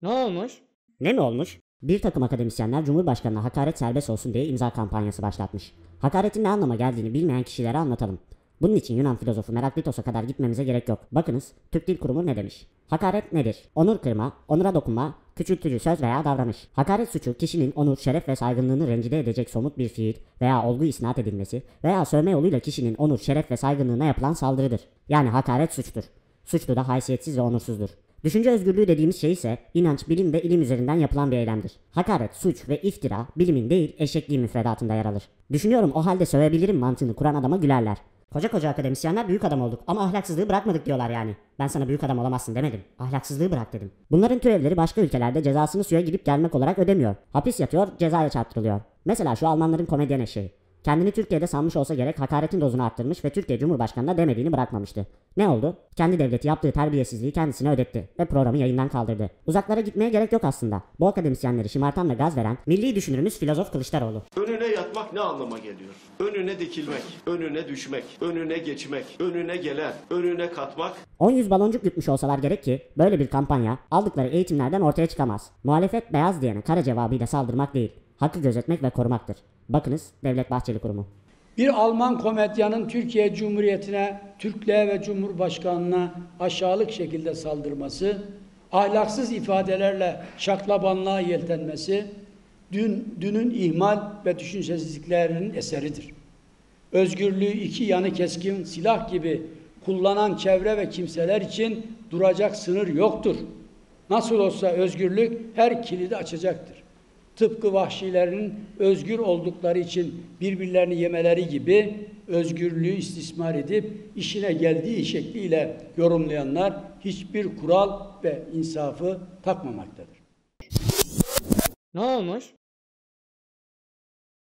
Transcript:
Ne olmuş? Ne mi olmuş? Bir takım akademisyenler Cumhurbaşkanı'na hakaret serbest olsun diye imza kampanyası başlatmış. Hakaretin ne anlama geldiğini bilmeyen kişilere anlatalım. Bunun için Yunan filozofu Meraklitos'a kadar gitmemize gerek yok. Bakınız Türk Dil Kurumu ne demiş? Hakaret nedir? Onur kırma, onura dokunma, küçültücü söz veya davranış. Hakaret suçu kişinin onur, şeref ve saygınlığını rencide edecek somut bir fiil veya olgu isnat edilmesi veya sövme yoluyla kişinin onur, şeref ve saygınlığına yapılan saldırıdır. Yani hakaret suçtur. Suçlu da haysiyetsiz ve onursuzdur. Düşünce özgürlüğü dediğimiz şey ise inanç, bilim ve ilim üzerinden yapılan bir eylemdir. Hakaret, suç ve iftira bilimin değil eşekliğin müfredatında yer alır. Düşünüyorum o halde sövebilirim mantığını kuran adama gülerler. Koca koca akademisyenler büyük adam olduk ama ahlaksızlığı bırakmadık diyorlar yani. Ben sana büyük adam olamazsın demedim. Ahlaksızlığı bırak dedim. Bunların türevleri başka ülkelerde cezasını suya gidip gelmek olarak ödemiyor. Hapis yatıyor, cezaya çarptırılıyor. Mesela şu Almanların komedyen eşeği. Kendini Türkiye'de sanmış olsa gerek hakaretin dozunu arttırmış ve Türkiye Cumhurbaşkanı'na demediğini bırakmamıştı. Ne oldu? Kendi devleti yaptığı terbiyesizliği kendisine ödetti ve programı yayından kaldırdı. Uzaklara gitmeye gerek yok aslında. Bu akademisyenleri şımartan ve gaz veren milli düşünürümüz filozof Kılıçdaroğlu. Önüne yatmak ne anlama geliyor? Önüne dikilmek, önüne düşmek, önüne geçmek, önüne gelen, önüne katmak. 10-100 baloncuk yutmuş olsalar gerek ki böyle bir kampanya aldıkları eğitimlerden ortaya çıkamaz. Muhalefet beyaz diyene kara cevabıyla saldırmak değil, hakkı gözetmek ve korumaktır. Bakınız Devlet Bahçeli Kurumu. Bir Alman komedyanın Türkiye Cumhuriyeti'ne, Türklüğe ve Cumhurbaşkanı'na aşağılık şekilde saldırması, ahlaksız ifadelerle şaklabanlığa yeltenmesi, dünün ihmal ve düşüncesizliklerinin eseridir. Özgürlüğü iki yanı keskin silah gibi kullanan çevre ve kimseler için duracak sınır yoktur. Nasıl olsa özgürlük her kilidi açacaktır. Tıpkı vahşilerin özgür oldukları için birbirlerini yemeleri gibi özgürlüğü istismar edip işine geldiği şekliyle yorumlayanlar hiçbir kural ve insafı takmamaktadır. Ne olmuş?